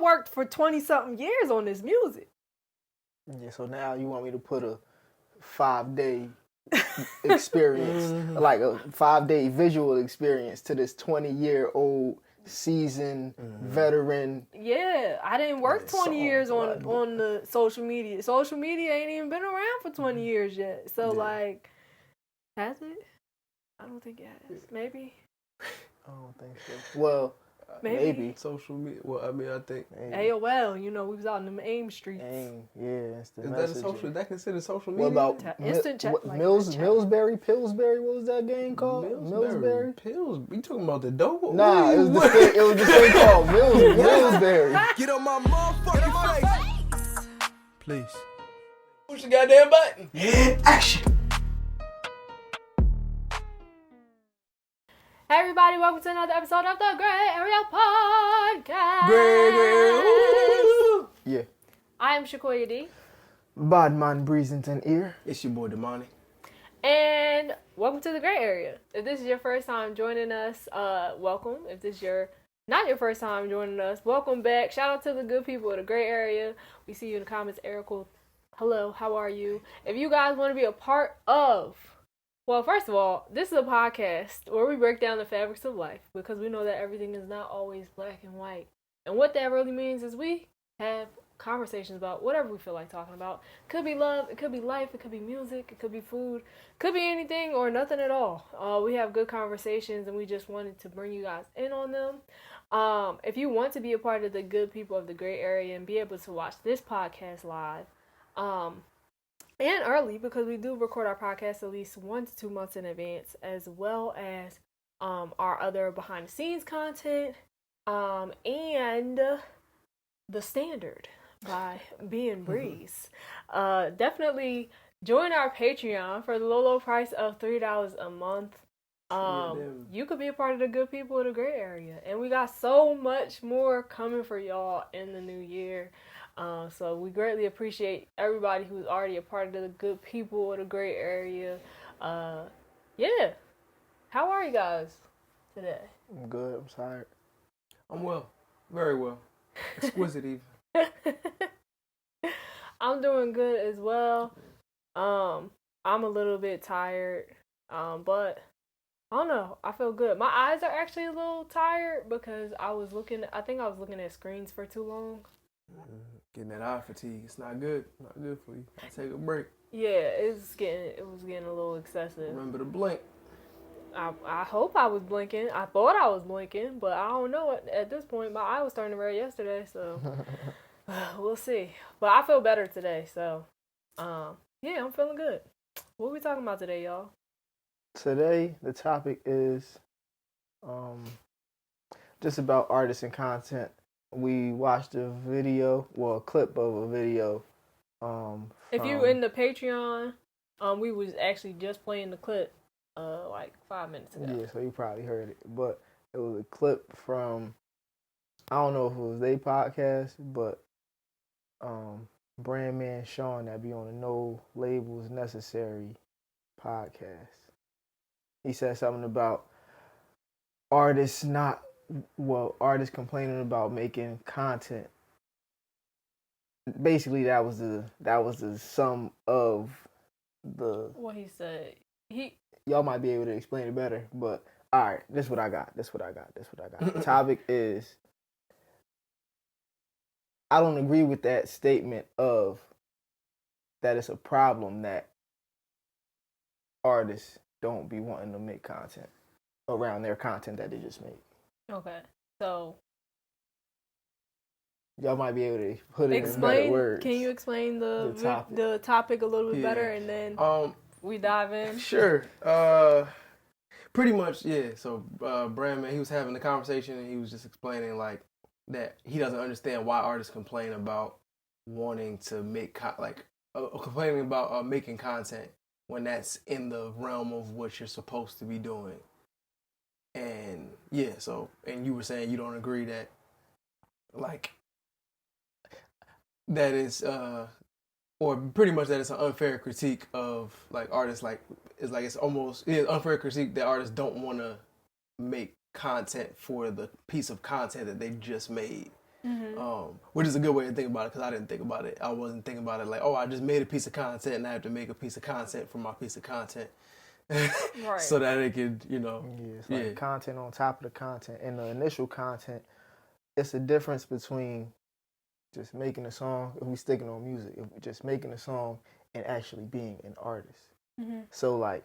worked for 20-something years on this music. Yeah, so now you want me to put a 5-day experience, like a 5-day visual experience to this 20-year-old seasoned veteran. Yeah, I didn't work 20 years on the social media. Social media ain't even been around for 20 years yet. So, like, has it? I don't think it has. Maybe. I don't think so. Well, maybe. Social media. Well, I mean, I think AOL. You know, we was out in them AIM streets. AIM, yeah, it's the is messaging. that a social? That considered social media? What about instant chat? Millsbury, Pillsbury? What was that game called? Millsbury. Pills. You talking about the dope? Nah, it was the thing called Millsbury. Get on my motherfucking face. Please. Push the goddamn button. Action. Hey everybody, welcome to another episode of the Grae Area Podcast. Yeah. I am Shakoya D. Badman Breezington ear. It's your boy Damani. And welcome to the Grae Area. If this is your first time joining us, welcome. If this is not your first time joining us, welcome back. Shout out to the good people of the Grae Area. We see you in the comments. Erica, hello, how are you? If you guys want to be a part of... Well, first of all, this is a podcast where we break down the fabrics of life because we know that everything is not always black and white. And what that really means is we have conversations about whatever we feel like talking about. Could be love, it could be life, it could be music, it could be food, could be anything or nothing at all. We have good conversations and we just wanted to bring you guys in on them. If you want to be a part of the good people of the Grae Area and be able to watch this podcast live, and early, because we do record our podcast at least 1 to 2 months in advance, as well as our other behind the scenes content, and The Standard by being Breeze. Definitely join our Patreon for the low price of $3 a month. You could be a part of the good people of the Grae Area, and we got so much more coming for y'all in the new year. So we greatly appreciate everybody who's already a part of the good people of the Grae Area. Yeah. How are you guys today? I'm good. I'm tired. I'm well. Very well. Exquisite even. I'm doing good as well. I'm a little bit tired. But I don't know. I feel good. My eyes are actually a little tired because I think I was looking at screens for too long. Getting that eye fatigue. It's not good. Not good for you. Take a break. Yeah, it was getting a little excessive. Remember to blink. I hope I was blinking. I thought I was blinking, but I don't know at this point. My eye was turning red yesterday, so we'll see. But I feel better today, so yeah, I'm feeling good. What are we talking about today, y'all? Today, the topic is just about artists and content. We watched a clip of a video. If you in the Patreon, we was actually just playing the clip like 5 minutes ago. Yeah, so you probably heard it. But it was a clip from, I don't know if it was their podcast, but brand man Sean that be on the No Labels Necessary podcast. He said something about artists complaining about making content. Basically, that was the sum of the. What he said. Y'all might be able to explain it better, but all right, this is what I got. The topic is, I don't agree with that statement of that it's a problem that artists don't be wanting to make content around their content that they just made. Okay, so y'all might be able to put it in better words. Can you explain the topic a little bit better, and then we dive in? Sure. Pretty much, yeah. So Brandman, he was having the conversation, and he was just explaining like that he doesn't understand why artists complain about wanting to make complaining about making content when that's in the realm of what you're supposed to be doing. And yeah, and you were saying you don't agree that that is or pretty much that it's an unfair critique of like artists, it's almost unfair critique that artists don't want to make content for the piece of content that they just made. Which is a good way to think about it, because I didn't think about it. I wasn't thinking about it like, oh, I just made a piece of content and I have to make a piece of content for my piece of content. Right. So that it could, Yeah, it's like content on top of the content. And the initial content, it's a difference between just making a song, if we sticking on music, if we just making a song and actually being an artist. So like,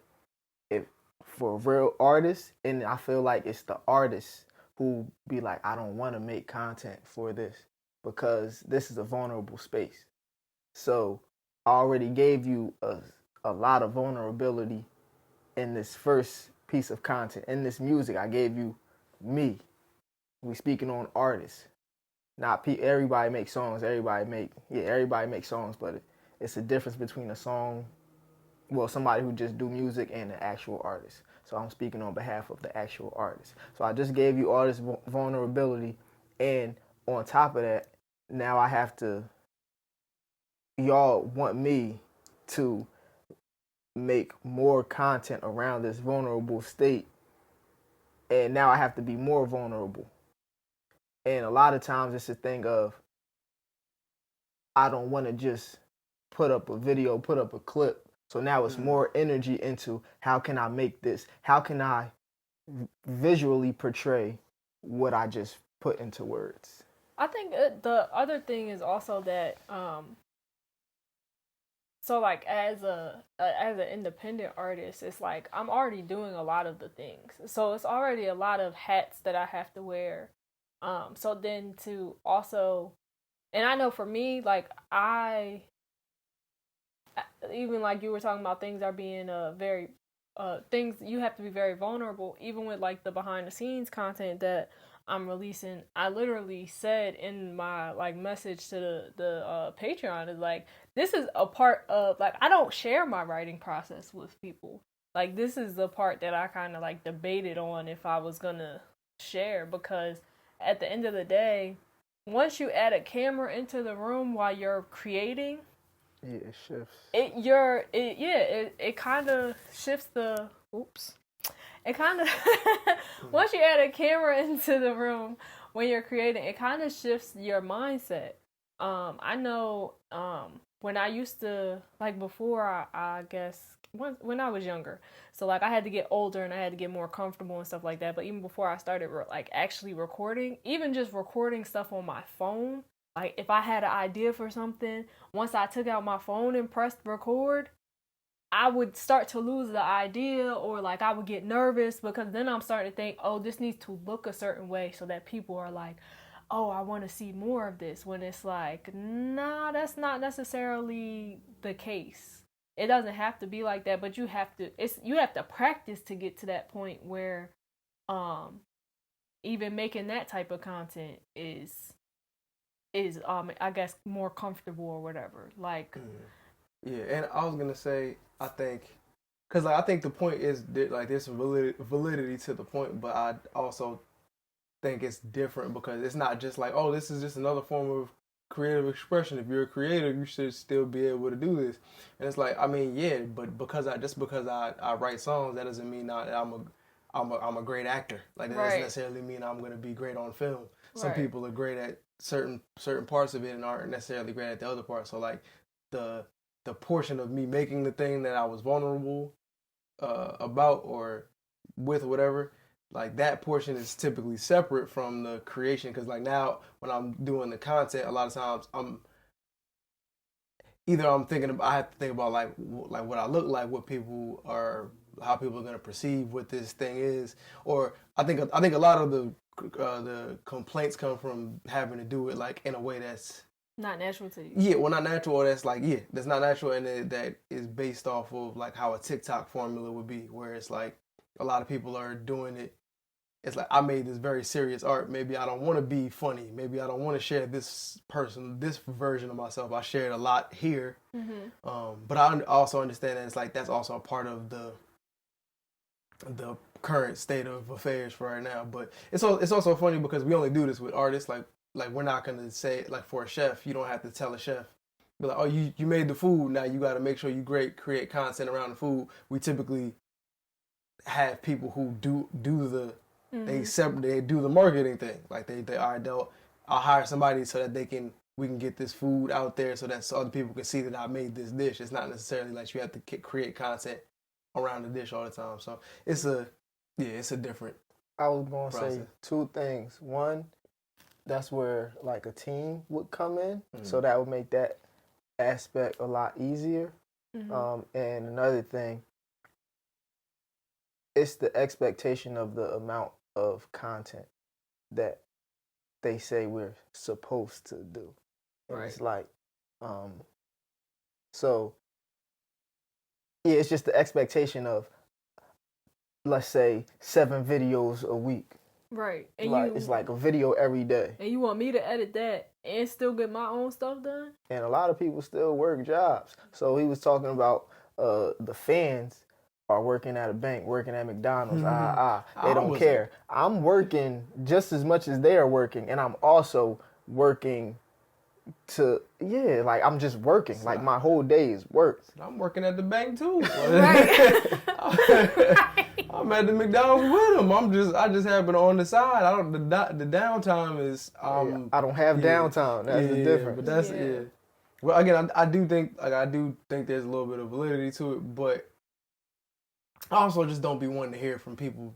if for a real artist, and I feel like it's the artist who be like, I don't want to make content for this because this is a vulnerable space. So I already gave you a lot of vulnerability in this first piece of content. In this music, I gave you me. We speaking on artists. Not everybody makes songs. Everybody makes songs, but it's a difference between a song, well, somebody who just do music and an actual artist. So I'm speaking on behalf of the actual artist. So I just gave you all this vulnerability, and on top of that, now I have to, y'all want me to make more content around this vulnerable state, and now I have to be more vulnerable. And a lot of times it's a thing of, I don't want to just put up a video, put up a clip. So now it's more energy into how can I make this? How can I visually portray what I just put into words? I think the other thing is also that so like as an independent artist, it's like I'm already doing a lot of the things. So it's already a lot of hats that I have to wear. So then to also, and I know for me, like even like you were talking about, things are being very things, you have to be very vulnerable. Even with like the behind the scenes content that I'm releasing, I literally said in my like message to the Patreon is like, this is a part of, like, I don't share my writing process with people. Like, this is the part that I kind of like debated on if I was gonna share, because at the end of the day, once you add a camera into the room while you're creating, yeah, it shifts. It kind of shifts the. Oops. It kind of once you add a camera into the room when you're creating, it kind of shifts your mindset. I know when I used to, like, before I guess when I was younger, so like I had to get older and I had to get more comfortable and stuff like that. But even before I started like actually recording, even just recording stuff on my phone. Like, if I had an idea for something, once I took out my phone and pressed record, I would start to lose the idea, or like I would get nervous, because then I'm starting to think, oh, this needs to look a certain way so that people are like, oh, I want to see more of this. When it's like, nah, that's not necessarily the case. It doesn't have to be like that, but you have to practice to get to that point where even making that type of content is I guess more comfortable or whatever. Like, yeah, and I was gonna say, I think, because like I think the point is like there's some validity to the point, but I also think it's different because it's not just like, oh, this is just another form of creative expression. If you're a creator, you should still be able to do this. And it's like, I mean, yeah, but because I write songs, that doesn't mean that I'm a great actor. Like, that doesn't necessarily mean I'm gonna be great on film. Some people are great at certain parts of it and aren't necessarily great at the other parts. So like the portion of me making the thing that I was vulnerable about or with, or whatever, like that portion is typically separate from the creation. Because like now when I'm doing the content, a lot of times I have to think about like what I look like, what people are, how people are going to perceive what this thing is. Or I think a lot of the complaints come from having to do it like in a way that's not natural to you. Yeah, well, not natural. Or that's like, yeah, that's not natural, and that is based off of like how a TikTok formula would be, where it's like a lot of people are doing it. It's like, I made this very serious art. Maybe I don't want to be funny. Maybe I don't want to share this version of myself. I shared a lot here, but I also understand that it's like that's also a part of the current state of affairs for right now. But it's also funny because we only do this with artists. Like we're not gonna say, like, for a chef, you don't have to tell a chef, be like, oh, you made the food, now you got to make sure you create content around the food. We typically have people who do the they do the marketing thing. Like they'll I'll hire somebody so that we can get this food out there so that other people can see that I made this dish. It's not necessarily like you have to create content around the dish all the time. So it's a different. I was gonna process. say two things. One, that's where like a team would come in, so that would make that aspect a lot easier. And another thing, it's the expectation of the amount of content that they say we're supposed to do. And it's like, so yeah, it's just the expectation of, let's say, 7 videos a week. Right. And like, it's like a video every day. And you want me to edit that and still get my own stuff done? And a lot of people still work jobs. So he was talking about the fans are working at a bank, working at McDonald's. They don't care. I'm working just as much as they are working, and I'm also working to, like I'm just working. Like my whole day is work. I'm working at the bank too. Right. I'm at the McDonald's with them. I just happen on the side. The downtime is I don't have downtime. That's the difference. But that's Well, again, I do think there's a little bit of validity to it, but I also just don't be wanting to hear from people.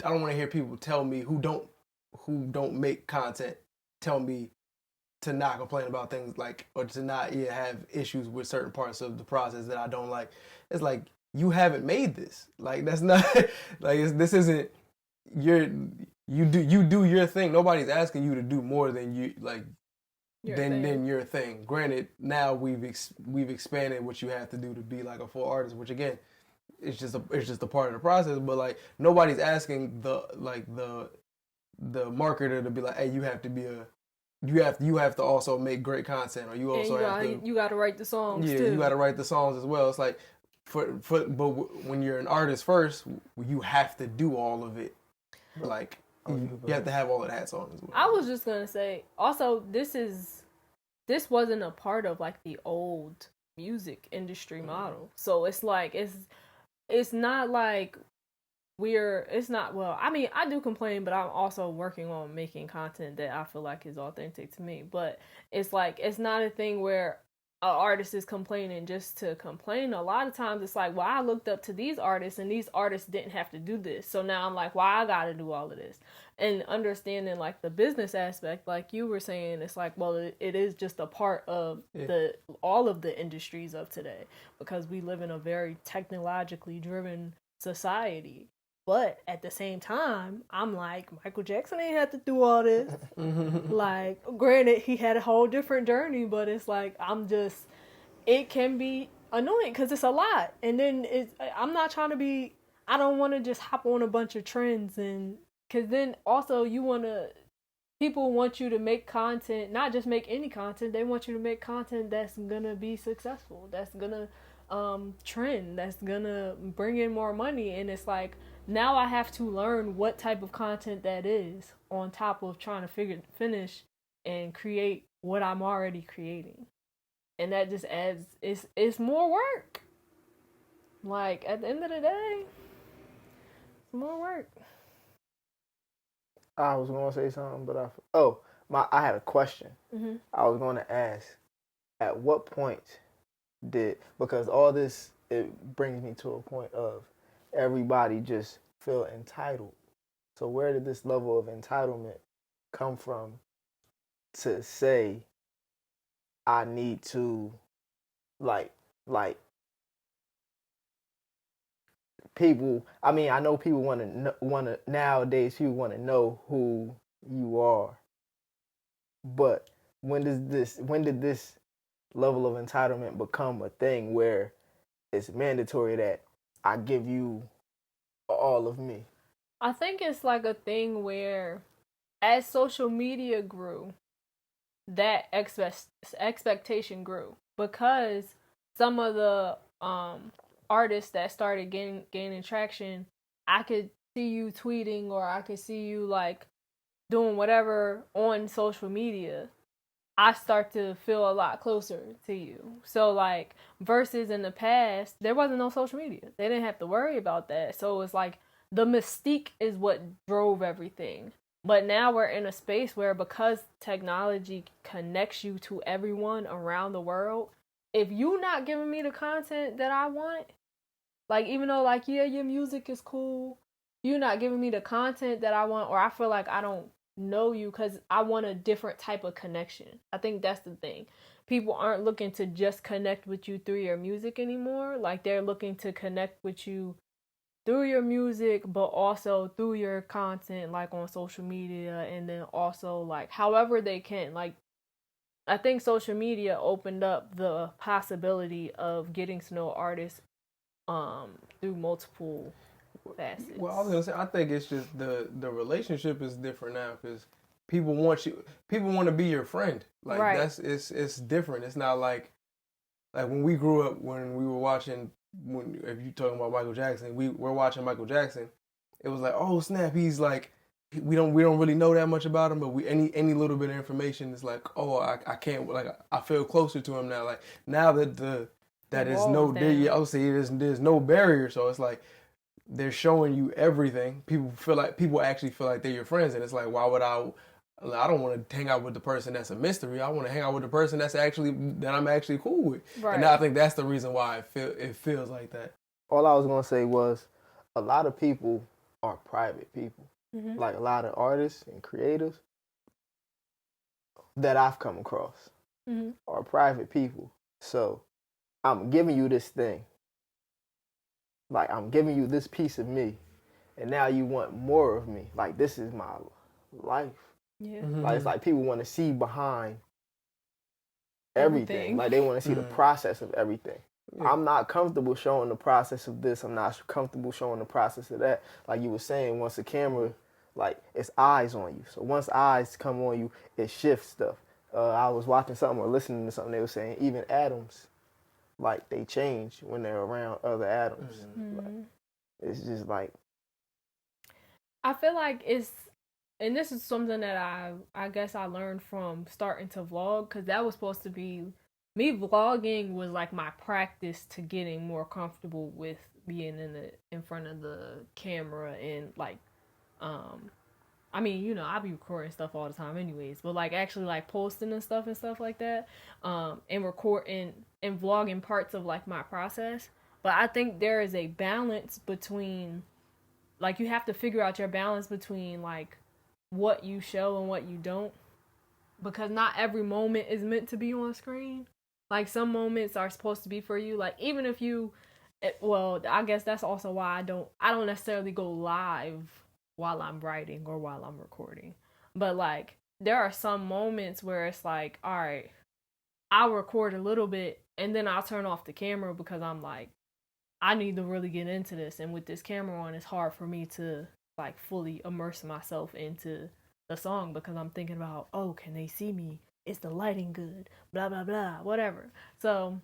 I don't want to hear people tell me who don't make content tell me to not complain about things like, or to not have issues with certain parts of the process that I don't like. It's like, you haven't made this. Like, that's not like this isn't you do your thing. Nobody's asking you to do more than you like than your thing. Granted, now we've expanded what you have to do to be like a full artist, which again, it's just a part of the process. But like, nobody's asking the marketer to be like, hey, you have to also make great content, or you also you got to write the songs too. Yeah, you got to write the songs as well. It's like but when you're an artist first, you have to do all of it. Like, you have to have all of that on as well. I was just gonna say, also, this wasn't a part of like the old music industry model. So it's like it's not like well, I mean, I do complain, but I'm also working on making content that I feel like is authentic to me. But it's like, it's not a thing where an artist is complaining just to complain. A lot of times it's like, well, I looked up to these artists and these artists didn't have to do this. So now I'm like, why I gotta do all of this? And understanding like the business aspect, like you were saying, it's like, well, it is just a part of all of the industries of today, because we live in a very technologically driven society. But at the same time, I'm like, Michael Jackson ain't had to do all this. Like, granted, he had a whole different journey, but it's like, it can be annoying because it's a lot. And then I'm not trying to be, I don't want to just hop on a bunch of trends, and because then also people want you to make content, not just make any content, they want you to make content that's gonna be successful, that's gonna trend, that's gonna bring in more money. And it's like, now I have to learn what type of content that is, on top of trying to finish and create what I'm already creating. And that just adds, it's more work. Like, at the end of the day, it's more work. I was going to say something, but I had a question. I was going to ask, at what point because all this, it brings me to a point of everybody just feel entitled. So where did this level of entitlement come from to say I need to like people? I mean, I know people want to nowadays. People want to know who you are, but when did this level of entitlement become a thing where it's mandatory that I give you all of me? I think it's like a thing where, as social media grew, that expectation grew, because some of the artists that started gaining traction, I could see you tweeting, or I could see you like doing whatever on social media. I start to feel a lot closer to you. So like, versus in the past, there wasn't no social media. They didn't have to worry about that. So it's like, the mystique is what drove everything But now we're in a space where, because technology connects you to everyone around the world, if you not giving me the content that I want, like, even though, like, yeah, your music is cool, you're not giving me the content that I want, or I feel like I don't know you because I want a different type of connection. I think that's the thing. People aren't looking to just connect with you through your music anymore. Like, they're looking to connect with you through your music, but also through your content, like on social media, and then also, like, however they can. Like, I think social media opened up the possibility of getting to know artists through multiple facets. Well, I was gonna say, I think it's just the relationship is different now because people want to be your friend. Like, Right. it's different. It's not like when we grew up, when we were watching, if you're talking about Michael Jackson, we're watching Michael Jackson. It was like, oh snap, he's like, we don't really know that much about him, but any little bit of information is like, oh, I can't, like, I feel closer to him now. Like, now that that is no, I would say there's no barrier, so it's like they're showing you everything. People actually feel like they're your friends, and it's like, why would I don't want to hang out with the person that's a mystery. I want to hang out with the person that I'm actually cool with. Right. And I think that's the reason why it feels like that. All I was gonna say was, a lot of people are private people. Mm-hmm. Like, a lot of artists and creators that I've come across Mm-hmm. are private people. So I'm giving you this thing. Like, I'm giving you this piece of me, and now you want more of me. Like, this is my life. Yeah. Mm-hmm. Like, it's like people want to see behind everything. Like, they want to see the process of everything. Yeah. I'm not comfortable showing the process of this. I'm not comfortable showing the process of that. Like you were saying, once the camera, like, it's eyes on you. So once eyes come on you, it shifts stuff. I was watching something or listening to something, they were saying even atoms, like, they change when they're around other atoms. Mm-hmm. Like, it's just like, I feel like it's, and this is something that I guess I learned from starting to vlog, because that was supposed to be, me vlogging was like my practice to getting more comfortable with being in front of the camera, and like, I mean, you know, I be recording stuff all the time anyways, but like actually like posting and stuff like that, and recording and vlogging parts of like my process. But I think there is a balance between, like, you have to figure out your balance between like what you show and what you don't, because not every moment is meant to be on screen. Like, some moments are supposed to be for you. Like, even if you, well, I guess that's also why I don't necessarily go live while I'm writing or while I'm recording. But like, there are some moments where it's like, all right, I'll record a little bit and then I'll turn off the camera, because I'm like, I need to really get into this. And with this camera on, it's hard for me to like fully immerse myself into the song, because I'm thinking about, oh, can they see me? Is the lighting good? Blah, blah, blah, whatever. So,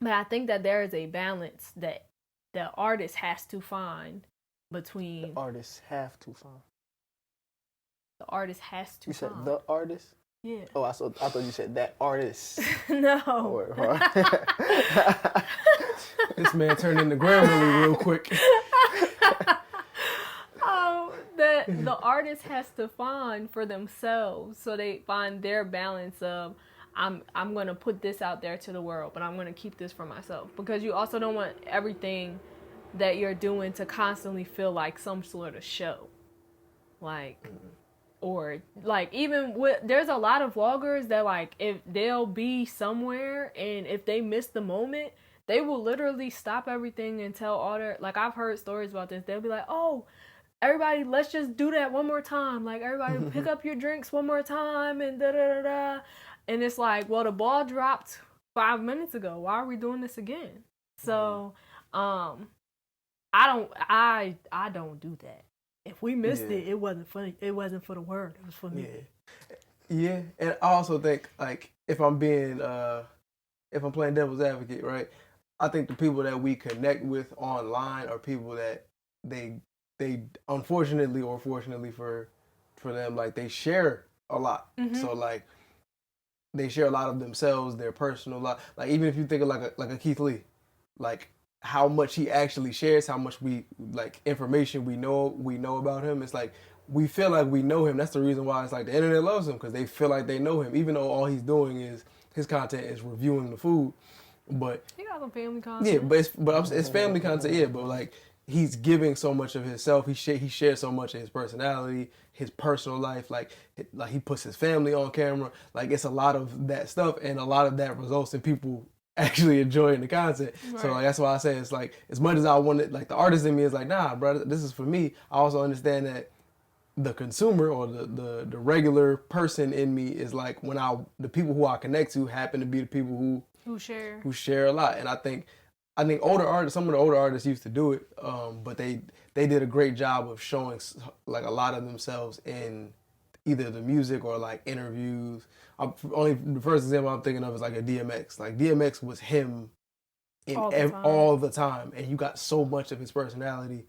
but I think that there is a balance that the artist has to find between. the artists have to find. The artist has to You said find. the artist? Yeah. Oh, I thought you said that artist. No. This man turned into Grammarly real quick. That the artist has to find for themselves, so they find their balance of, I'm gonna put this out there to the world, but I'm gonna keep this for myself, because you also don't want everything that you're doing to constantly feel like some sort of show, like, or like, even with, there's a lot of vloggers that, like, if they'll be somewhere and if they miss the moment, they will literally stop everything and tell all their, like, I've heard stories about this. They'll be like, oh, everybody, let's just do that one more time. Like, everybody pick up your drinks one more time, and da-da-da-da. And it's like, well, the ball dropped 5 minutes ago. Why are we doing this again? So, I don't do that. If we missed it, it wasn't funny. It wasn't for the word. It was for me. Yeah. And I also think, like, if I'm playing devil's advocate, right? I think the people that we connect with online are people that they unfortunately or fortunately for them, like, they share a lot. Mm-hmm. So like, they share a lot of themselves, their personal life. Like, even if you think of like a Keith Lee, like, how much he actually shares, how much information we know about him. It's like, we feel like we know him. That's the reason why it's like the internet loves him, because they feel like they know him, even though all he's doing is his content is reviewing the food. But He got some family content. yeah, but it's family content. Yeah, but like he's giving so much of himself. He shares so much of his personality, his personal life. Like he puts his family on camera. Like it's a lot of that stuff, and a lot of that results in people actually enjoying the content. Right. So like that's why I say it's like, as much as I wanted, like the artist in me is like, nah, brother, this is for me. I also understand that the consumer or the regular person in me is like, when the people who I connect to happen to be the people who share a lot. And I think older artists, some of the older artists used to do it, but they did a great job of showing like a lot of themselves in either the music or like interviews. The first example I'm thinking of is like a DMX. Like DMX was him in all the time, and you got so much of his personality,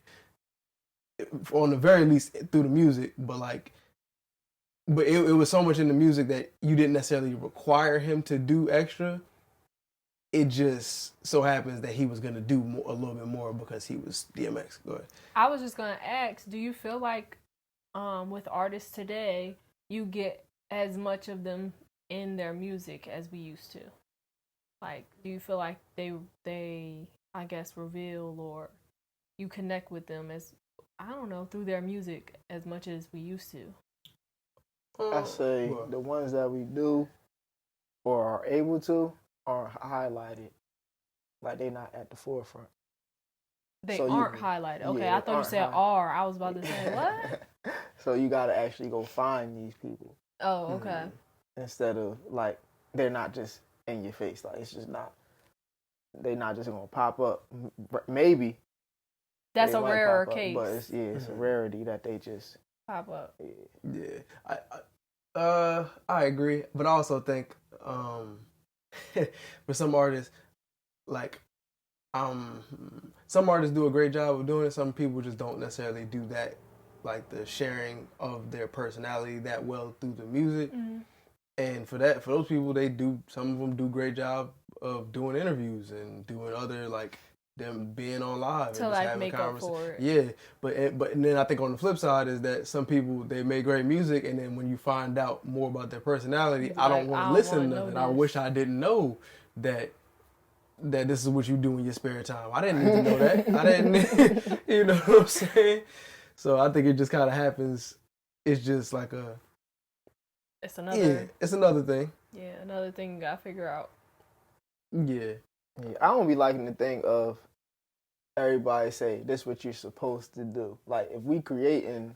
on the very least through the music. But it was so much in the music that you didn't necessarily require him to do extra. It just so happens that he was going to do a little bit more because he was DMX. Go ahead. I was just going to ask, do you feel like with artists today, you get as much of them in their music as we used to? Like, do you feel like they I guess, reveal, or you connect with them as, I don't know, through their music as much as we used to? I say the ones that we do or are able to are highlighted. Like, they're not at the forefront. They aren't highlighted. Okay, I thought you said are. I was about to say, what? So you got to actually go find these people. Oh, okay. Instead of, like, they're not just in your face. Like, it's just not, they're not just going to pop up. Maybe. That's a rarer case. But it's a rarity that they just pop up. Yeah. I agree. But I also think for some artists, like, some artists do a great job of doing it. Some people just don't necessarily do that, like the sharing of their personality that well through the music. Mm-hmm. And for those people, some of them do a great job of doing interviews and doing other, like, them being on live and just having make up for it. Yeah, but then I think on the flip side is that some people, they make great music, and then when you find out more about their personality, I don't want to listen to them. I wish I didn't know that this is what you do in your spare time. I didn't need to know that. I didn't, you know what I'm saying? So I think it just kind of happens. It's just like it's another thing. Yeah, another thing you gotta figure out. Yeah. I don't be liking the thing of everybody say this is what you're supposed to do. Like, if we creating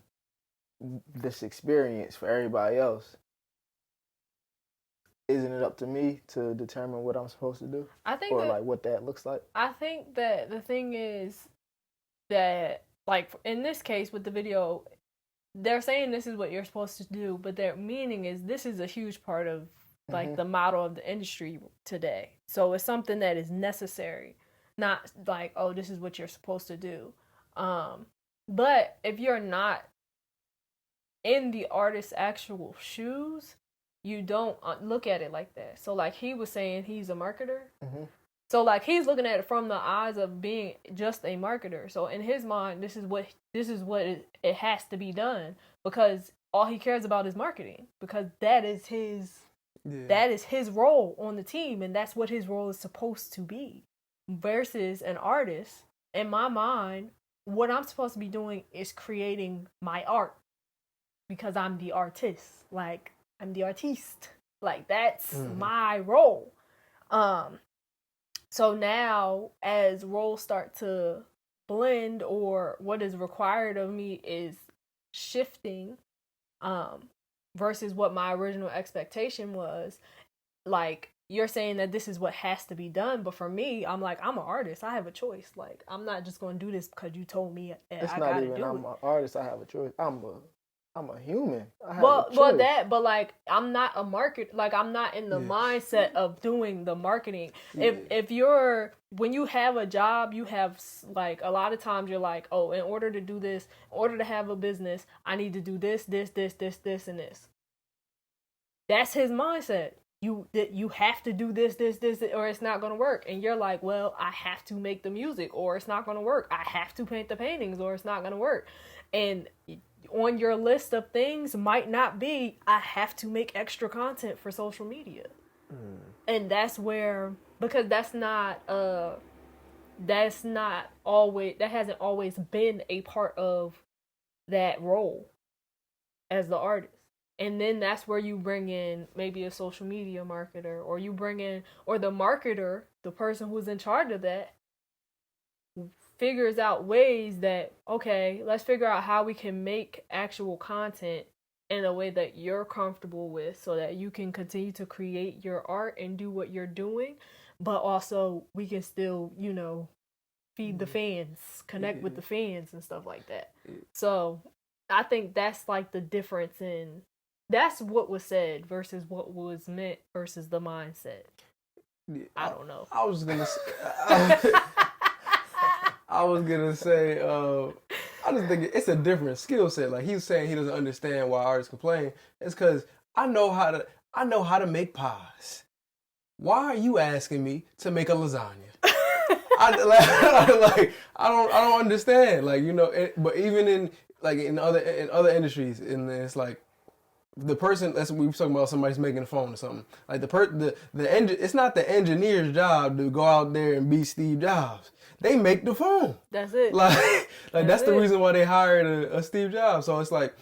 this experience for everybody else, isn't it up to me to determine what I'm supposed to do? I think, or like what that looks like. I think that the thing is that, like, in this case with the video, they're saying this is what you're supposed to do, but their meaning is this is a huge part of, like, the model of the industry today. So it's something that is necessary, not like, oh, this is what you're supposed to do. But if you're not in the artist's actual shoes, you don't look at it like that. So, like, he was saying he's a marketer. Mm-hmm. So, like, he's looking at it from the eyes of being just a marketer. So in his mind, this is what it has to be done, because all he cares about is marketing, because that is his role on the team, and that's what his role is supposed to be. Versus an artist, in my mind, what I'm supposed to be doing is creating my art, because I'm the artist. Like, I'm the artiste. Like, that's my role. So now, as roles start to blend, or what is required of me is shifting, versus what my original expectation was. Like, you're saying that this is what has to be done, but for me, I'm like, I'm an artist. I have a choice. Like, I'm not just going to do this because you told me I gotta do it. I'm an artist. I have a choice. I'm a human. I have a choice. But like, I'm not a market. Like, I'm not in the mindset of doing the marketing. Yeah. When you have a job, you have, like, a lot of times you're like, oh, in order to do this, in order to have a business, I need to do this, and this. That's his mindset. You have to do this, or it's not going to work. And you're like, well, I have to make the music, or it's not going to work. I have to paint the paintings, or it's not going to work. And on your list of things might not be, I have to make extra content for social media. And that's where, because that hasn't always been a part of that role as the artist. And then that's where you bring in maybe a social media marketer, or you bring in, or the marketer, the person who's in charge of that, figures out ways that, okay, let's figure out how we can make actual content in a way that you're comfortable with, so that you can continue to create your art and do what you're doing, but also we can still, feed the fans, connect with the fans and stuff like that. So I think that's like the difference in, that's what was said versus what was meant versus the mindset. I don't know. I was gonna say, I just think it's a different skill set. Like he was saying, he doesn't understand why artists complain. It's because I know how to make pies. Why are you asking me to make a lasagna? I don't understand. Like, but even in other industries, and it's like the person, that's what we were talking about, somebody's making a phone or something. Like it's not the engineer's job to go out there and be Steve Jobs. They make the phone. That's it. Like that's the reason why they hired a Steve Jobs. So it's like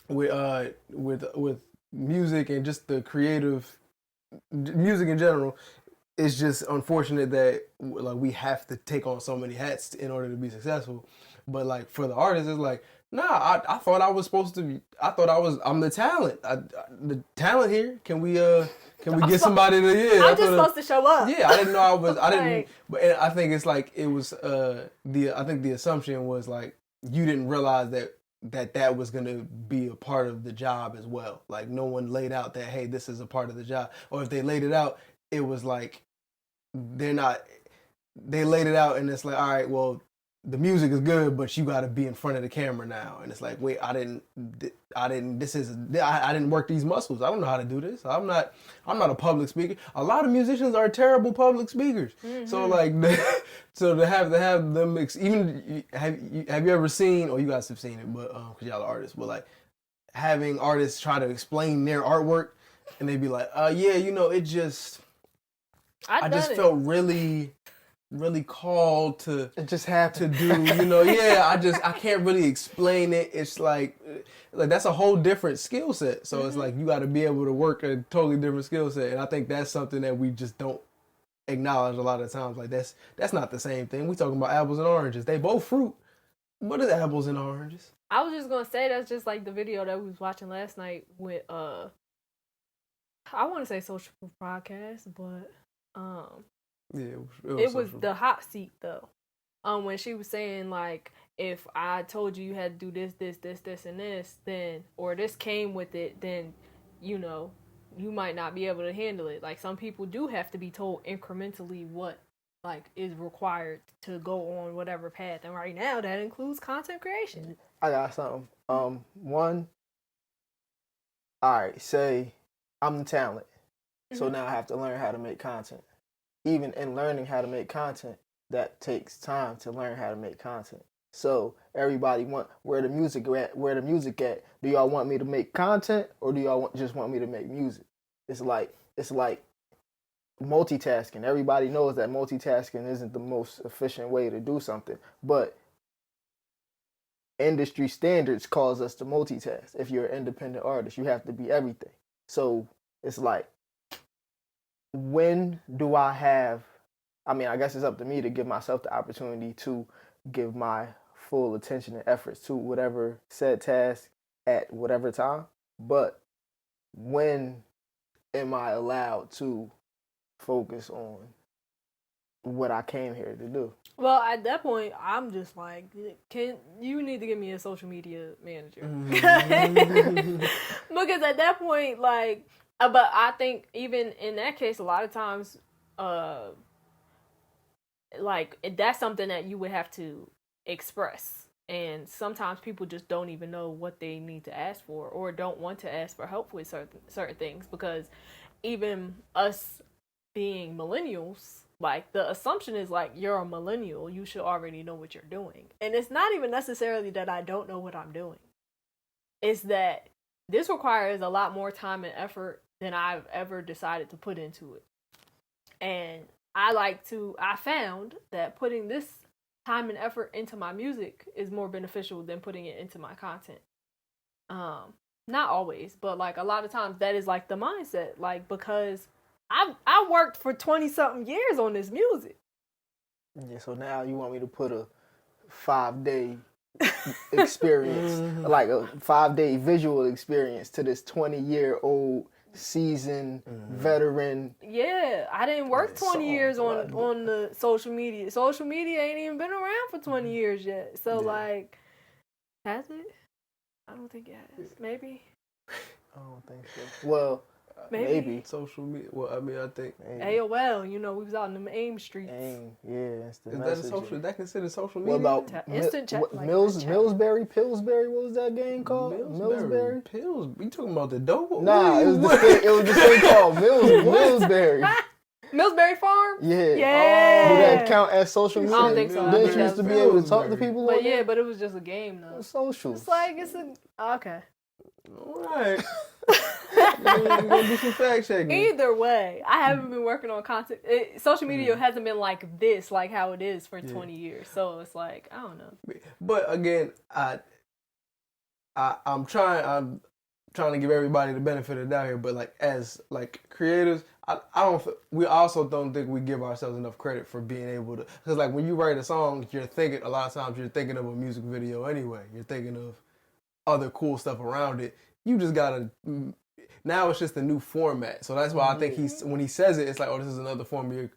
with music and just the creative music in general, it's just unfortunate that like we have to take on so many hats in order to be successful. But like for the artists, it's like, nah, I thought I was supposed to be. I'm the talent. The talent here. Can we get somebody to? Yeah, I'm just supposed to show up. Yeah, I didn't know I was. I didn't. But I think it's like it was. I think the assumption was like you didn't realize that was gonna be a part of the job as well. Like no one laid out that, hey, this is a part of the job. Or if they laid it out, it was like they're not. They laid it out and it's like, all right, well, the music is good, but you got to be in front of the camera now. And it's like, wait, I didn't work these muscles. I don't know how to do this. I'm not a public speaker. A lot of musicians are terrible public speakers. Mm-hmm. So like, so to have them, have you ever seen, or you guys have seen it, but, cause y'all are artists, but like having artists try to explain their artwork and they be like, yeah, it just, I just felt really called to it just happened to do, I can't really explain it. It's like that's a whole different skill set. So it's like you got to be able to work a totally different skill set, and I think that's something that we just don't acknowledge a lot of times. Like that's not the same thing. We talking about apples and oranges. They both fruit. What is apples and oranges? I was just gonna say that's just like the video that we was watching last night with I want to say Social Proof Podcast, but yeah, it was the hot seat though. When she was saying like, if I told you had to do this, and this, then, or this came with it, then, you might not be able to handle it. Like some people do have to be told incrementally what like is required to go on whatever path, and right now that includes content creation. I got something. One. All right, say I'm the talent, so now I have to learn how to make content. Even in learning how to make content, that takes time to learn how to make content. So everybody want where the music at? Where the music at? Do y'all want me to make content, or do y'all just want me to make music? It's like multitasking. Everybody knows that multitasking isn't the most efficient way to do something, but industry standards cause us to multitask. If you're an independent artist, you have to be everything. So it's like, when do I have, I guess it's up to me to give myself the opportunity to give my full attention and efforts to whatever said task at whatever time. But when am I allowed to focus on what I came here to do? Well, at that point, I'm just like, you need to give me a social media manager. Because at that point, like, but I think even in that case, a lot of times, like, that's something that you would have to express. And sometimes people just don't even know what they need to ask for, or don't want to ask for help with certain things, because even us being millennials, like, the assumption is like, you're a millennial, you should already know what you're doing. And it's not even necessarily that I don't know what I'm doing. is that this requires a lot more time and effort than I've ever decided to put into it. And I found that putting this time and effort into my music is more beneficial than putting it into my content. Not always, but like a lot of times that is like the mindset, like because I worked for 20 something years on this music. Yeah, so now you want me to put a 5-day experience, like a 5-day visual experience to this 20-year-old seasoned veteran. Yeah, I didn't work 20 years on the social media. Social media ain't even been around for 20 years yet. So like, has it? I don't think it has. Maybe. I don't think so. Well, maybe. Social media. Well, I mean, I think AOL. You know, we was out in the AIM streets. AIM, yeah, that's the is messaging. that a social? That considered social media? What about instant chat? Like Millsbury, Pillsbury? What was that game called? Millsbury. Pills. You talking about the dope? Nah, it was the thing called Millsbury. Millsbury Farm? Yeah. Yeah. Would that count as social media? I don't think so. Didn't you used to be able to talk to people? But yeah, but it was just a game though. Social. It's like okay. All right. We're gonna do some fact checking. Either way, I haven't been working on content. Social media hasn't been like this, like how it is for 20 years. So it's like I don't know. But again, I'm trying to give everybody the benefit of the doubt here. But like as like creators, we also don't think we give ourselves enough credit for being able to. Because like when you write a song, a lot of times you're thinking of a music video anyway. You're thinking of other cool stuff around it. You just gotta. Now it's just a new format, so that's why I think when he says it, it's like, oh, this is another form this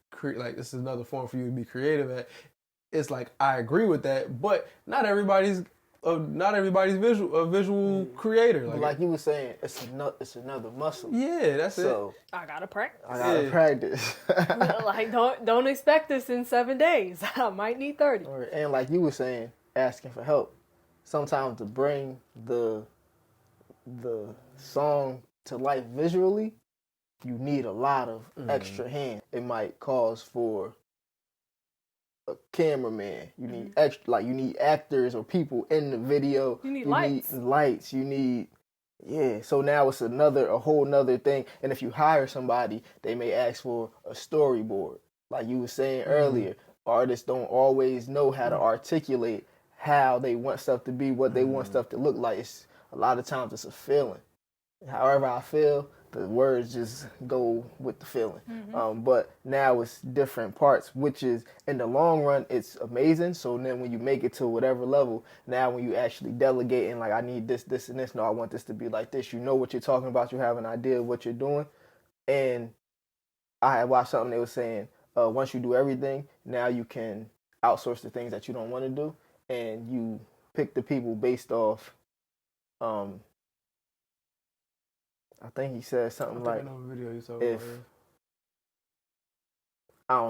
is another form for you to be creative at. It's like I agree with that, but not everybody's visual creator. Like you were saying, it's another muscle. Yeah, that's so it. I gotta practice. Practice. Like don't expect this in 7 days. I might need 30. And like you were saying, asking for help. Sometimes to bring the song to life visually, you need a lot of extra hands. It might cause for a cameraman. You need you need actors or people in the video. You need lights. You need so now it's a whole nother thing. And if you hire somebody, they may ask for a storyboard. Like you were saying earlier, artists don't always know how to articulate how they want stuff to be, what they want stuff to look like. A lot of times it's a feeling. However I feel, the words just go with the feeling. But now it's different parts, which is, in the long run, it's amazing. So then when you make it to whatever level, now when you actually delegate and like, I need this, this, and this, no, I want this to be like this. You know what you're talking about. You have an idea of what you're doing. And I had watched something they were saying, once you do everything, now you can outsource the things that you don't want to do. And you pick the people based off, I think he said something like, I don't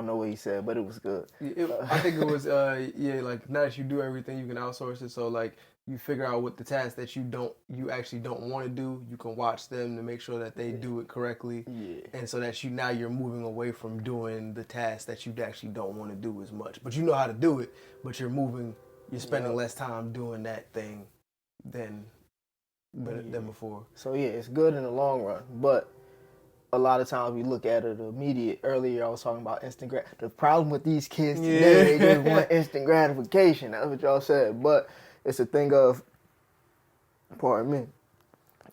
know what he said, but it was good. I think it was, like now that you do everything, you can outsource it. So like you figure out what the tasks that you actually don't want to do, you can watch them to make sure that they do it correctly. Yeah. And so that now you're moving away from doing the tasks that you actually don't want to do as much. But you know how to do it, but you're spending less time doing that thing than before. So yeah, it's good in the long run, but a lot of times we look at it immediate. Earlier I was talking about instant the problem with these kids today, they just want instant gratification. That's what y'all said. But it's a thing of, pardon me,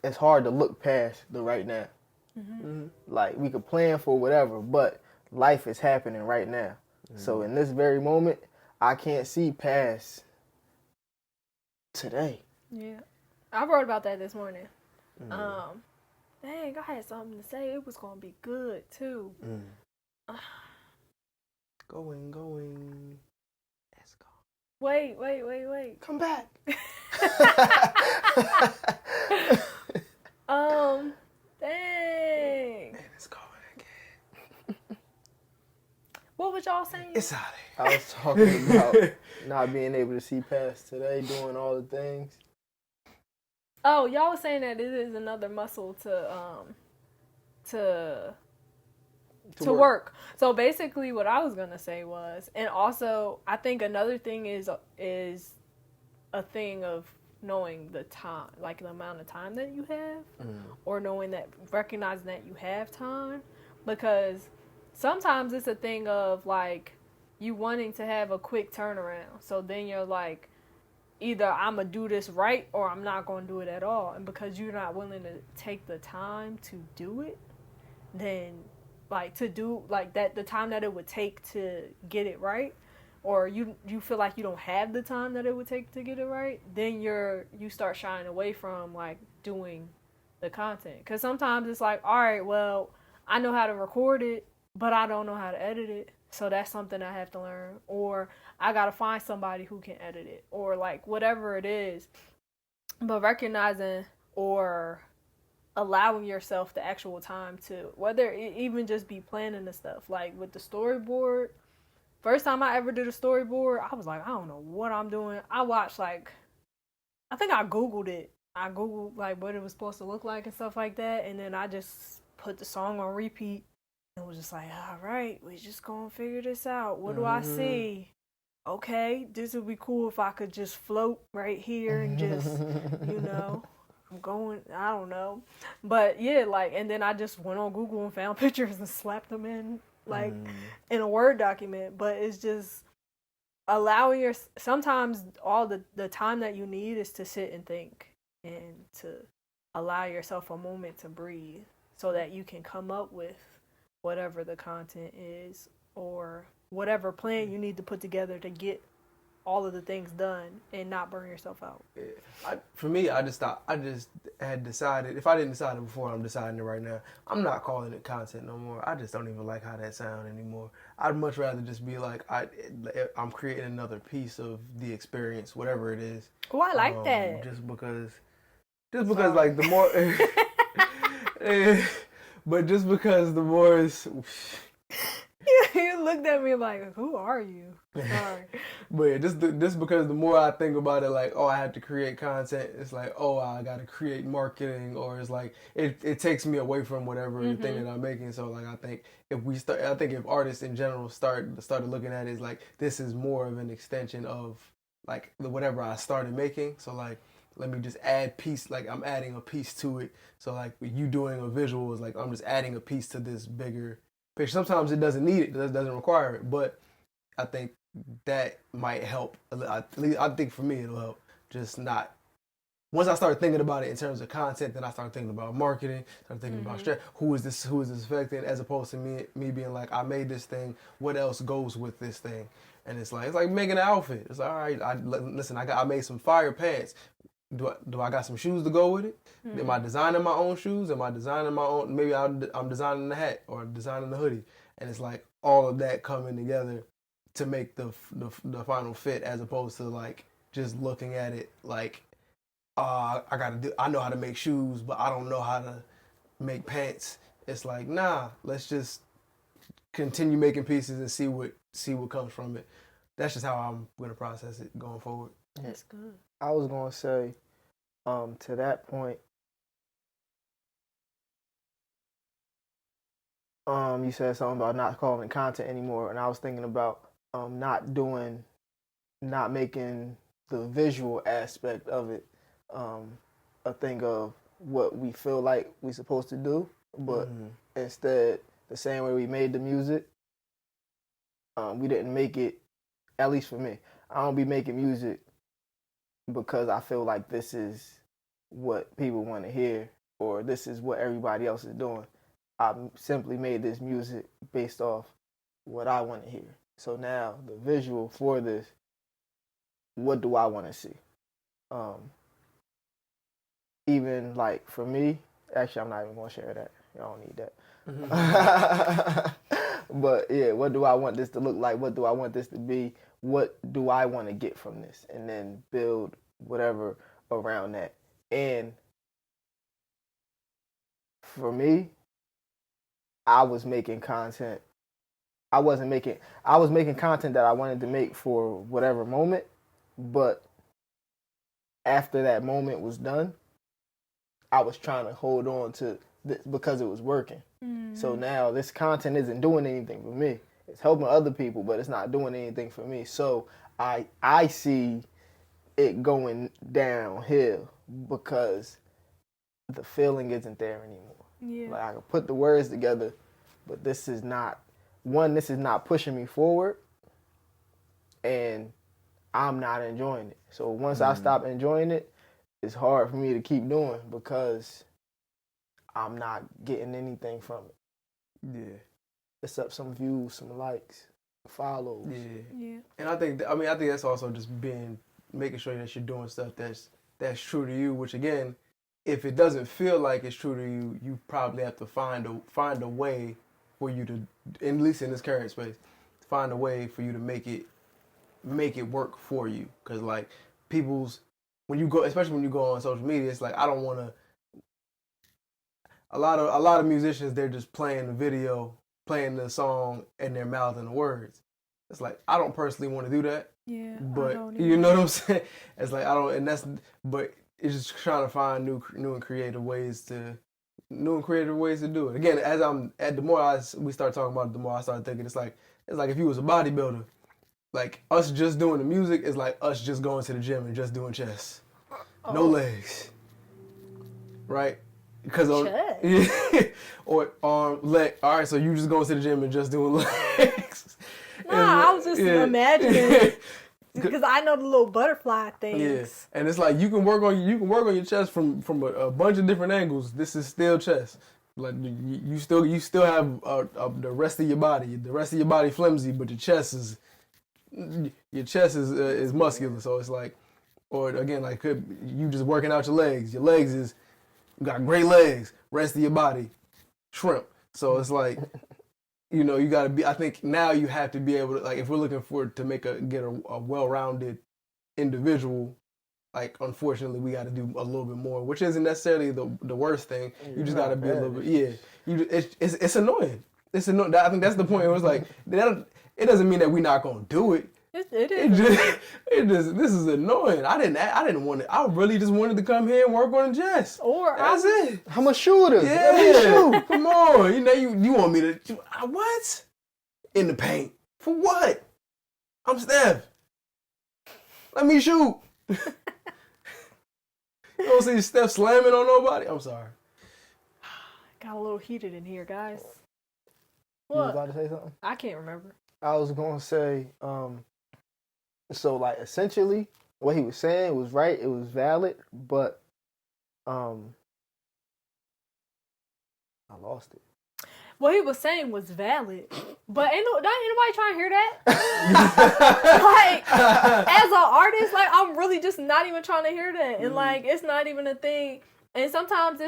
it's hard to look past the right now. Like we could plan for whatever, but life is happening right now. So in this very moment, I can't see past today. Yeah. I wrote about that this morning. Dang, I had something to say. It was going to be good, too. Going. Let's go. Wait. Come back. Dang. And it's going again. What was y'all saying? It's out of here. I was talking about not being able to see past today, doing all the things. Oh, y'all was saying that it is another muscle to work. So basically what I was going to say was, and also I think another thing is a thing of knowing the time, like the amount of time that you have, or recognizing that you have time, because sometimes it's a thing of like you wanting to have a quick turnaround. So then you're like, either I'm gonna do this right or I'm not gonna do it at all. And because you're not willing to take the time to do it, then like to do like that, the time that it would take to get it right, or you feel like you don't have the time that it would take to get it right, then you start shying away from like doing the content. Because sometimes it's like, all right, well, I know how to record it, but I don't know how to edit it. So that's something I have to learn. Or I got to find somebody who can edit it. Or like whatever it is. But recognizing or allowing yourself the actual time to, whether it even just be planning the stuff. Like with the storyboard. First time I ever did a storyboard, I was like, I don't know what I'm doing. I watched like, I think I Googled it. I Googled like what it was supposed to look like and stuff like that. And then I just put the song on repeat. And was just like, all right, we just gonna figure this out. What do I see? Okay, this would be cool if I could just float right here and just, I'm going, I don't know. But yeah, like, and then I just went on Google and found pictures and slapped them in, like, in a Word document. But it's just allowing sometimes all the time that you need is to sit and think and to allow yourself a moment to breathe so that you can come up with whatever the content is or whatever plan you need to put together to get all of the things done and not burn yourself out. For me, I just had decided, if I didn't decide it before, I'm deciding it right now. I'm not calling it content no more. I just don't even like how that sound anymore. I'd much rather just be like, I'm creating another piece of the experience, whatever it is. Oh, I like that. Just because like the more... But just because the more is... You looked at me like, who are you? Sorry. But yeah, just because the more I think about it, like, oh, I have to create content, it's like, oh, I got to create marketing, or it's like, it takes me away from whatever the thing that I'm making. So, like, I think if artists in general started looking at it as like, this is more of an extension of, like, whatever I started making. So, like, let me just add piece, like I'm adding a piece to it. So like you doing a visual is like I'm just adding a piece to this bigger picture. Sometimes it doesn't need it, it doesn't require it, but I think that might help. At least I think for me it'll help. Just not, once I start thinking about it in terms of content, then I start thinking about marketing, start thinking about who is this affecting, as opposed to me being like, I made this thing, what else goes with this thing? And it's like making an outfit. It's like, all right, I made some fire pants. Do I got some shoes to go with it? Am I designing my own shoes? Am I designing my own? Maybe I'm designing the hat or designing the hoodie, and it's like all of that coming together to make the final fit, as opposed to like just looking at it like, I know how to make shoes, but I don't know how to make pants. It's like, nah, let's just continue making pieces and see what comes from it. That's just how I'm gonna process it going forward. That's good. I was gonna say, to that point, you said something about not calling it content anymore, and I was thinking about not making the visual aspect of it a thing of what we feel like we're supposed to do, but instead, the same way we made the music, we didn't make it. At least for me, I don't be making music because I feel like this is what people want to hear or this is what everybody else is doing. I simply made this music based off what I want to hear. So now the visual for this, what do I want to see? Even like for me, actually I'm not even going to share that. Y'all don't need that. But yeah, what do I want this to look like? What do I want this to be? What do I want to get from this? And then build whatever around that. And for me, I was making content. I was making content that I wanted to make for whatever moment, but after that moment was done, I was trying to hold on to this because it was working. So now this content isn't doing anything for me. It's helping other people, but it's not doing anything for me. So I see it going downhill because the feeling isn't there anymore. Yeah. Like I can put the words together, but this is not pushing me forward, and I'm not enjoying it. So once I stop enjoying it, it's hard for me to keep doing because I'm not getting anything from it. Yeah. Except some views, some likes, follows. Yeah. And I think that's also just making sure that you're doing stuff that's true to you, which again, if it doesn't feel like it's true to you, you probably have to find a way for you to, at least in this current space, find a way for you to make it work for you. Cause like especially when you go on social media, it's like I don't want to. A lot of musicians, they're just playing the video, playing the song, and they're mouthing the words. It's like I don't personally want to do that. Yeah. But you know what I'm saying? It's like but it's just trying to find new and creative ways to do it. Again, the more we start talking about it, the more I start thinking it's like if you was a bodybuilder, like us just doing the music is like us just going to the gym and just doing chest, no legs, right? Because or arm, leg. All right, so you just going to the gym and just doing legs. Nah, I was just imagining because I know the little butterfly things. Yeah, and it's like you can work on your chest from a bunch of different angles. This is still chest. Like you still have the rest of your body. The rest of your body flimsy, but your chest is muscular. So it's like, or again, like you just working out your legs. Your legs is you got great legs. Rest of your body, shrimp. So it's like. You know, you gotta be. I think now you have to be able to, like, if we're looking get a well-rounded individual, like, unfortunately, we got to do a little bit more, which isn't necessarily the worst thing. You just gotta be a little bit. Yeah, it's annoying. It's annoying. I think that's the point. It was like it doesn't mean that we're not gonna do it. It is. This is annoying. I didn't want it. I really just wanted to come here and work on the chest. That's it. I'm a shooter. Yeah. Come on. You know, you want me to what? In the paint. For what? I'm Steph. Let me shoot. You don't see Steph slamming on nobody? I'm sorry. Got a little heated in here, guys. You was about to say something? I can't remember. I was going to say, so like essentially what he was saying was right. It was valid, but I lost it. What he was saying was valid, but ain't nobody trying to hear that. Like, as an artist, like, I'm really just not even trying to hear that. And, like, it's not even a thing. And sometimes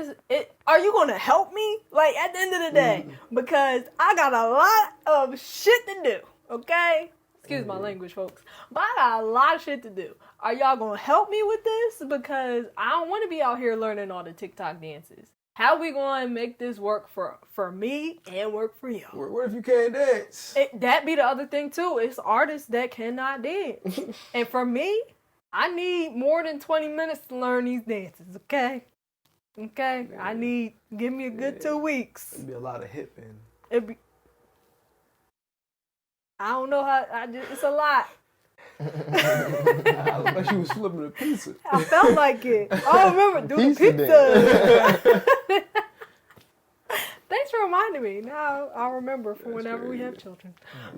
are you going to help me? Like, at the end of the day, because I got a lot of shit to do, okay? Excuse my language, folks. But I got a lot of shit to do. Are y'all going to help me with this? Because I don't want to be out here learning all the TikTok dances. How we going to make this work for me and work for you? What if you can't dance? That be the other thing, too. It's artists that cannot dance. And for me, I need more than 20 minutes to learn these dances, okay? Okay? Yeah. Give me a good 2 weeks. It'd be a lot of hipping. I don't know how, it's a lot. I looked like she was flipping a pizza. I felt like it. I remember doing pizza. Thanks for reminding me. Now I'll remember for whenever we have children.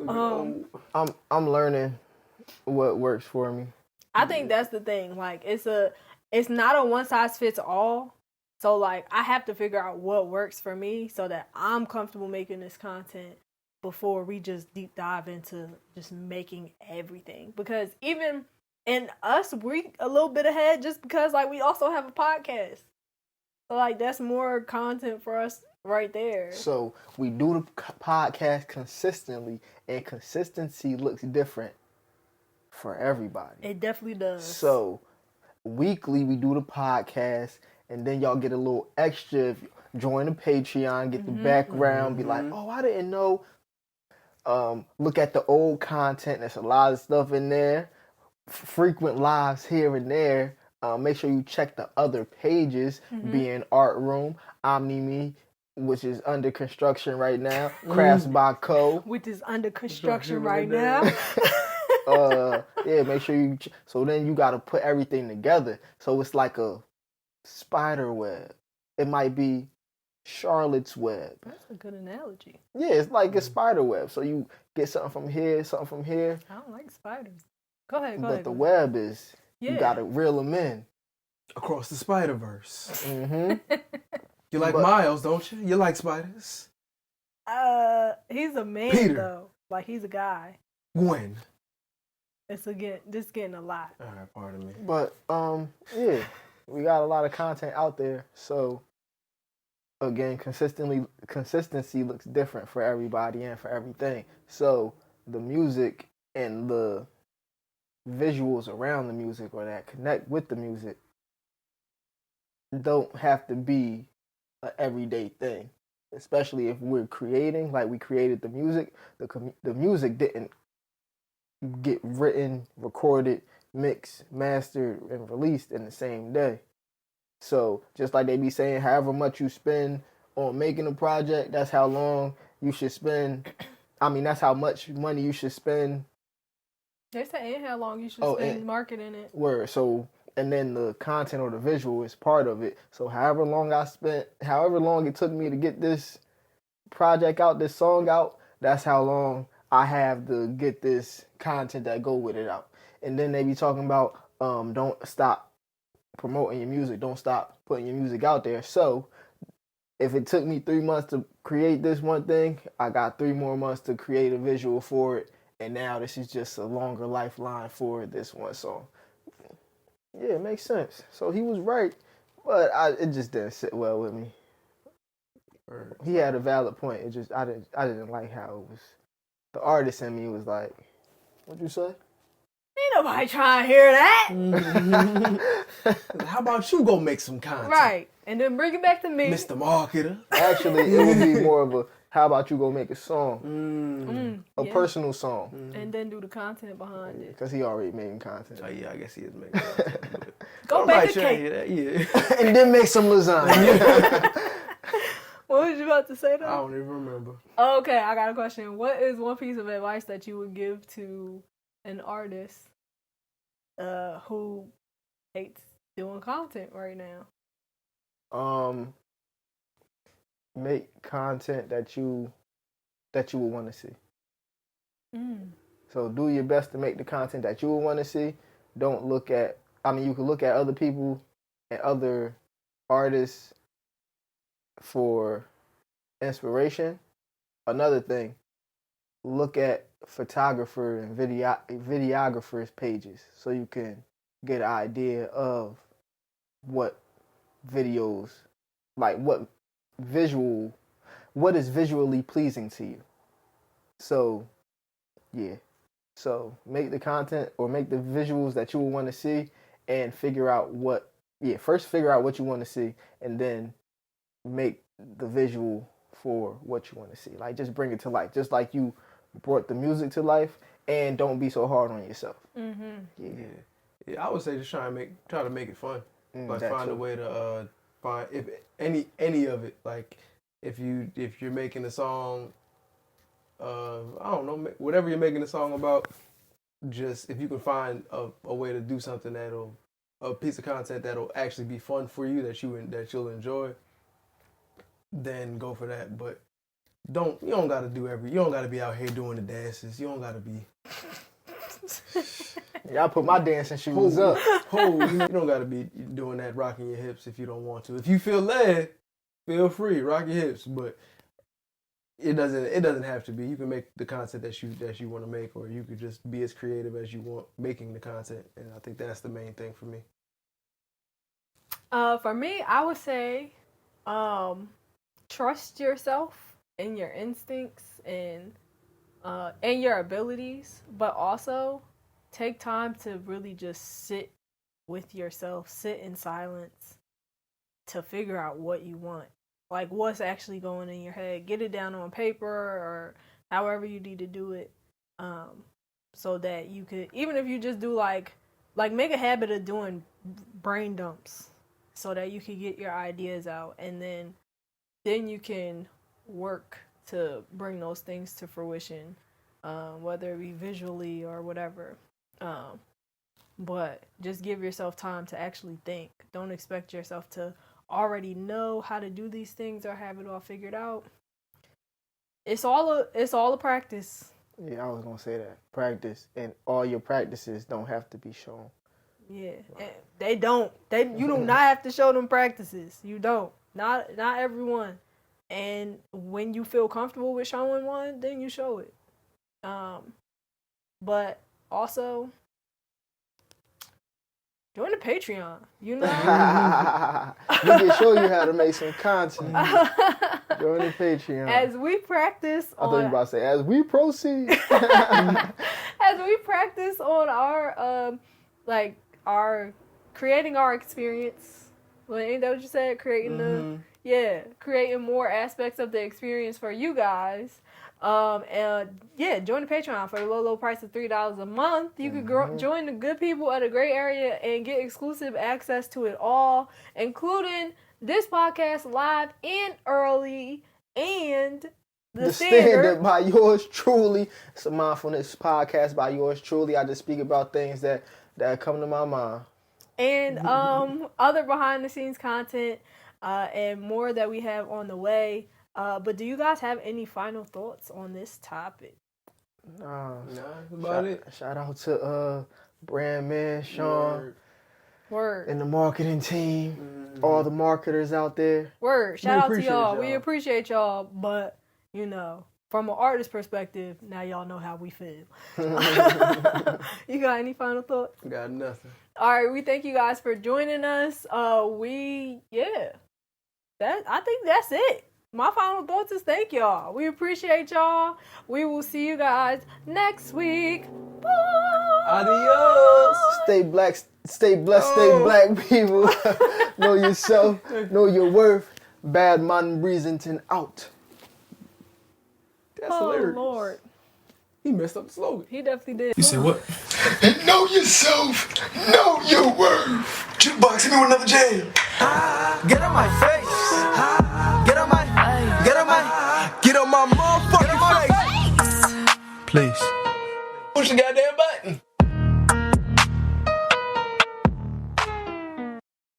I'm learning what works for me. I think that's the thing. Like it's not a one size fits all. So like I have to figure out what works for me so that I'm comfortable making this content before we just deep dive into just making everything. Because even in us, we a little bit ahead just because like we also have a podcast. So like that's more content for us right there. So we do the podcast consistently, and consistency looks different for everybody. It definitely does. So weekly we do the podcast, and then y'all get a little extra. If you join the Patreon, get the background, be like, oh, I didn't know. Look at the old content. There's a lot of stuff in there. Frequent lives here and there. Make sure you check the other pages, being Art Room, Omni Me, which is under construction right now, Crafts by Co, which is under construction right now. Make sure you. So then you got to put everything together. So it's like a spider web. It might be Charlotte's web. That's a good analogy. Yeah, it's like a spider web. So you get something from here, something from here. I don't like spiders. Go ahead. But the web is, you got to reel them in. Across the Spider-Verse. Mm-hmm. You like Miles, don't you? You like spiders? He's a man Peter. though. Like he's a guy. Gwen. This getting a lot. All right, pardon me. But yeah, we got a lot of content out there. So again, consistency looks different for everybody and for everything. So the music and the visuals around the music or that connect with the music don't have to be an everyday thing. Especially if we're creating, like we created the music, the music didn't get written, recorded, mixed, mastered, and released in the same day. So just like they be saying, however much you spend on making a project, that's how long you should spend. I mean, that's how much money you should spend. They say and how long you should spend marketing it. Word. So, and then the content or the visual is part of it. So however long it took me to get this project out, this song out, that's how long I have to get this content that go with it out. And then they be talking about don't stop promoting your music, don't stop putting your music out there. So if it took me 3 months to create this one thing, I got 3 more months to create a visual for it. And now this is just a longer lifeline for this one song. Yeah, it makes sense. So he was right, but it just didn't sit well with me. He had a valid point. It just I didn't like how it was. The artist in me was like, "What'd you say?" Ain't nobody trying to hear that. How about you go make some content? Right, and then bring it back to me, Mr. Marketer. Actually, it would be more of a, how about you go make a song, a personal song, and then do the content behind it. Because he already making content. Oh yeah, I guess he is making content. Go bake a cake. Yeah. And then make some lasagna. What was you about to say though? I don't even remember. Okay, I got a question. What is one piece of advice that you would give to an artist who hates doing content right now? Make content that you would want to see. So do your best to make the content that you would want to see. Don't look at, you can look at other people and other artists for inspiration. Another thing, look at photographer and videographers pages so you can get an idea of what videos, like what is visually pleasing to you. So yeah, so make the content or make the visuals that you will want to see and first figure out what you want to see and then make the visual for what you want to see. Like just bring it to life, just like you brought the music to life, and don't be so hard on yourself. Yeah, I would say just try to make it fun. Like find a way to find if any of it. Like if you're making a song, I don't know, whatever you're making a song about, just if you can find a way to do something a piece of content that'll actually be fun for you, that you'll enjoy, then go for that. But you don't gotta be out here doing the dances. You don't gotta be. Yeah, I put my dancing shoes up. You don't gotta be doing that, rocking your hips if you don't want to. If you feel led, feel free, rock your hips. But it doesn't have to be. You can make the content that you want to make, or you could just be as creative as you want making the content. And I think that's the main thing for me. For me, I would say, trust yourself and your instincts and your abilities, but also take time to really just sit with yourself, sit in silence to figure out what you want. Like what's actually going in your head. Get it down on paper or however you need to do it, so that you could, even if you just do like make a habit of doing brain dumps so that you can get your ideas out, and then you can work to bring those things to fruition. whether it be visually or whatever. But just give yourself time to actually think. Don't expect yourself to already know how to do these things or have it all figured out. It's all a practice. Yeah, I was gonna say that. Practice, and all your practices don't have to be shown. Yeah, they don't. You do not have to show them practices. You don't. Not everyone. And when you feel comfortable with showing one, then you show it. But also join the Patreon. You know, We can show you how to make some content. Join the Patreon. as we practice I thought you were on, about to say, as we proceed. as we practice on our our creating our experience. Well, ain't that what you said? Creating creating more aspects of the experience for you guys. And yeah, join the Patreon for the low price of $3 a month. You could join the good people of the Grae Area and get exclusive access to it all, including this podcast live and early, and the standard by yours truly. It's a mindfulness podcast by yours truly. I just speak about things that come to my mind. and other behind the scenes content and more that we have on the way. But do you guys have any final thoughts on this topic? Nah, that's about it. Shout out to brand man Sean Word. and the marketing team, all the marketers out there. Word. Shout out to appreciate y'all. y'all. We appreciate y'all, but you know, from an artist perspective, now y'all know how we feel. You got any final thoughts? Got nothing. All right, we thank you guys for joining us. I think that's it. My final thoughts is thank y'all. We appreciate y'all. We will see you guys next week. Bye. Adios. Stay black, stay blessed, stay black, people. Know yourself, know your worth. Bad man Breezington out. That's Oh, hilarious. Lord. He messed up the slogan. He definitely did. You say what? Know yourself, know your worth. Jukebox, hit me with another jam. Get on my face. Get on my motherfucking face. Please. Push the goddamn button.